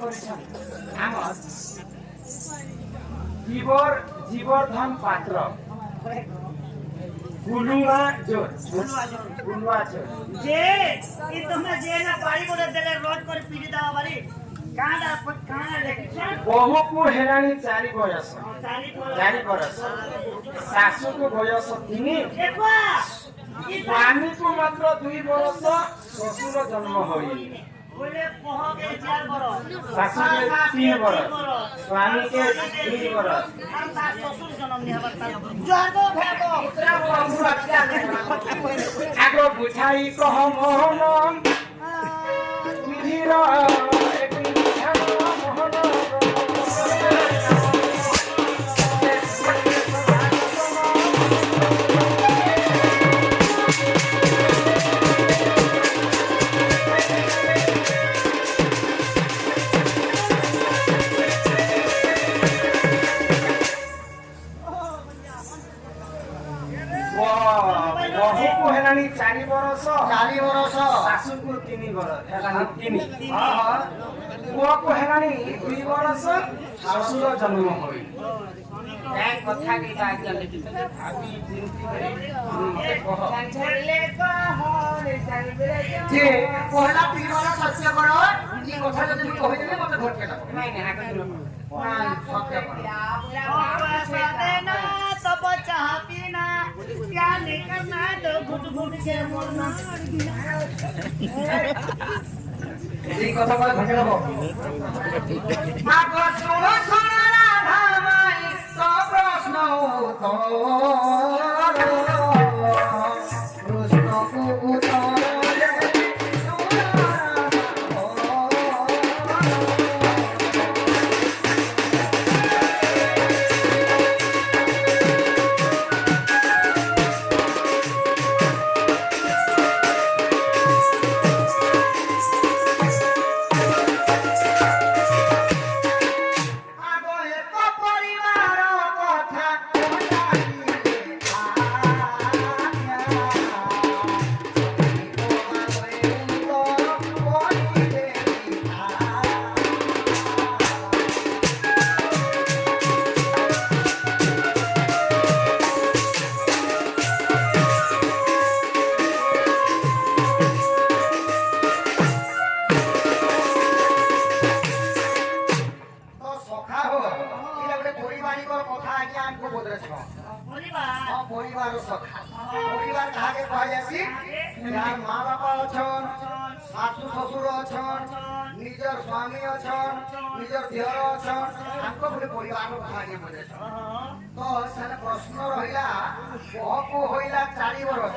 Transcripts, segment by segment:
করেছেন আমার জীবর্ধন পাত্র গুলুয়া জোর যে এই তোমরা যে না বাড়ি করে দেলে রোড করে পিটি দাও বাড়ি কাঁদা দেখছ বহুକୁ ହେଲାଣି 4 ବୟସ 4 ବରସ ଶାଶୁକୁ ବୟସ 3 দেখো ସ୍ୱାମୀକୁ ମାତ୍ର 2 ବରସ ଶ୍ୱଶୁର ଜନ୍ମ ହୋଇନି बोले पहोगे 4 बरस ଶାଶୁকে 3 ବରସ ସ୍ୱାମୀକେ 2 ବରସ हम ता ससुर जन्म नि हबा ता जागो भागो ଆଗ ବୁଝାଇ କହ ମୋହନ ବିଧିର ବହୁକୁ ହେଲାଣି 4 ବରଷ ଶାଶୁକୁ 3 ବରଷ ହେଲାଣି 3 ପୁଅକୁ ହେଲାଣି 2 ବରଷ ଶ୍ୱଶୁର ଜନ୍ମ ହୋଇ କଥା କି ଭାବି যে পহলা পিড়িবালা সত্য কর এই কথা যদি তুমি কইদেলে মতে ঘটকে দাও ନାଇଁ ନାଇଁ ଆଗ সত্য কর देना तब चाह पीना क्या नहीं करना तो घुट घुट के मरना এই কথা বলে ঘটকে দাও মাগো শোনো শোনো রাধা মাই সব প্রশ্ন উত্তর প্রশ্নକୁ উত্তর পরিবার সখা পরিবার কাকে কুহাযাসি যার মা বাপা অছন শাশু শ্বশুর অছন নিজর স্বামী অছন নিজর ঝিওর অছন তাঙ্ক গোটে পরিবার কুহাযাই বুঝেছ তো সেনে প্রশ্ন রহিলা পুଅକୁ হইলা 4 বরস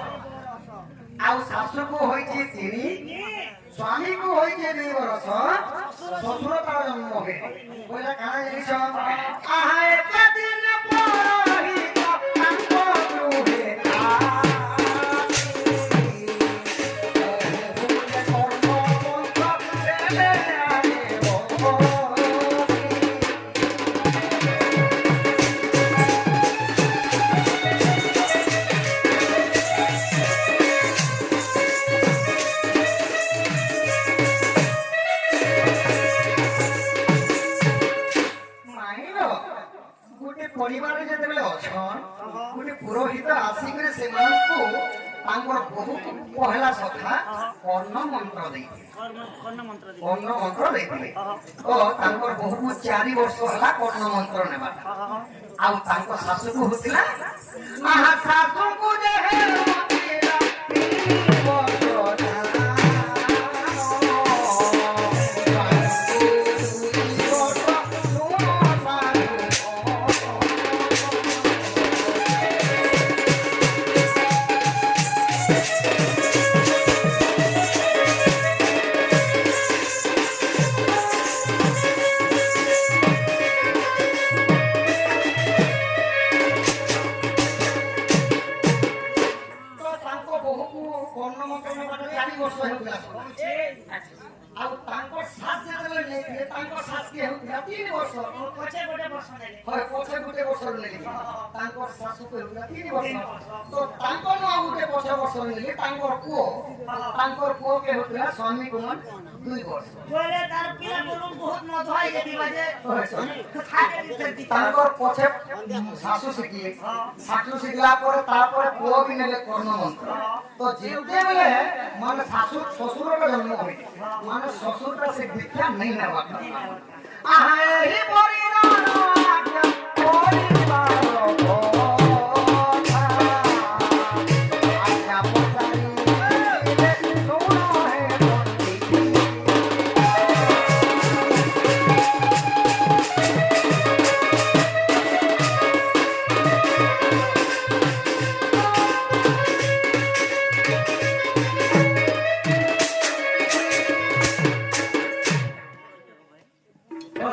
ଆଉ ଶାଶୁକୁ ହୋଇଛି 3 ସ୍ୱାମୀକୁ ହୋଇଛି 2 ବରସ ଶ୍ୱଶୁର ତାର ଜନ୍ମ ହୁଏ କହିଲା କାଣା ଜିନିଷ ଆହା ଏତେ ଦିନ ପରହି ପରିବାରରେ ଯେତେବେଳେ ଅଛନ୍ ଗୋଟେ ପୁରୋହିତ ଆସିକରି ସେମାନଙ୍କୁ ତାଙ୍କର ବହୁତ ପହଲା ସଖା କର୍ଣ୍ଣ ମନ୍ତ୍ର ଦେଇଥିଲେ ତ ତାଙ୍କର ବହୁକୁ 4 ବର୍ଷ ହେଲା କର୍ଣ୍ଣ ମନ୍ତ୍ର ନେବା ଆଉ ତାଙ୍କ ଶାଶୁକୁ ହଉଥିଲା ଆହା ଶାଶୁକୁ ଅଛି ଆଉ ତାଙ୍କ ଶାଶ ଯେତେବେଳେ ନେଇଥିଲେ ତାଙ୍କ ଶାଶ କିଏ ହେଉଥିଲା 3 ବର୍ଷ ପଛେ ଗୋଟେ ବର୍ଷ ନେଲେ হয় ପଛେ ଗୋଟେ ବର୍ଷ ନେଇଥିଲେ ତାଙ୍କ ଶାଶୁକୁ ହେଉଥିଲା 3 ବର୍ଷ ତ ତାଙ୍କ ନୁ ଆଉ ଗୋଟେ ବର୍ଷ ନେଲେ ତାଙ୍କର ପୁଅ କେ ହେଉଥିଲା ସ୍ୱାମୀ କୁମାର 2 ବର୍ଷ ବୋଲେ ତାର ପିଲା କୋନ ବହୁତ ମଧୁ ଆଇ ଯାଇଥିବା ଯେ ଖାଇଲେ ଦିତେ ତାଙ୍କର ପଛେ ଶାଶୁ ଶିଖିଲେ ଶାଶୁ ଶିଖିଲା ପରେ ତାପରେ ପୁଅ ବି ନେଲେ କର୍ଣ୍ଣ ମନ୍ତ୍ର ତ ଯେତେବେଳେ ମାନେ ଶାଶୁ ଶ୍ୱଶୁରର ଜନ୍ମ ହୋଇଛି ମାନେ ଶ୍ୱଶୁରଟା ସେ ଦୀକ୍ଷା ନେଇ ନେବା ଆହା ଏହି ପରିବାର ଆଜ୍ଞା ପରିବାର କଥା ଆଜ୍ଞା ପଚାରିଲେ ଶୁଣ ହେ ପଣ୍ଡିତ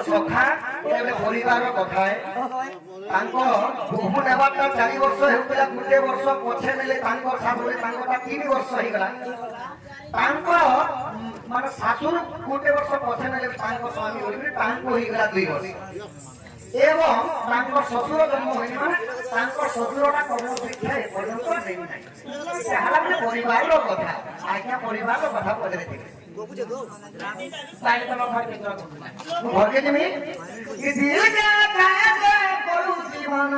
ସଖା ଗୋଟେ ପରିବାର କଥା ତାଙ୍କ ବୋହୁ ନେବାଟା 4 ବର୍ଷ ହେଉଥିଲା 1 ବର୍ଷ ପଛେ ନେଲେ ତାଙ୍କ ଶାଶୁରେ ତାଙ୍କଟା 3 ବର୍ଷ ହେଇଗଲା ତାଙ୍କ ମାନେ ଶାଶୁରୁ 1 ବର୍ଷ ପଛେ ନେଲେ ତାଙ୍କ ସ୍ୱାମୀ ହୋଇଥିଲେ ତାଙ୍କୁ ହେଇଗଲା 2 ବର୍ଷ ଏବଂ ତାଙ୍କ ଶ୍ୱଶୁର ଜନ୍ମ ହୋଇନି ମାନେ ତାଙ୍କ ଶ୍ୱଶୁରଟା କର୍ମ ଶିକ୍ଷା ଏପର୍ଯ୍ୟନ୍ତ ଦେଇନାହିଁ ସେ ହେଲା ଗୋଟେ ପରିବାରର କଥା ଆଜ୍ଞା ପରିବାରର କଥା ପଚାରିଥିଲେ ତାହେଲେ ତମ ଘର କେତେ ଭଗିନୀ କି ଦିଲ କା କାଜ କରୁଛି ମନ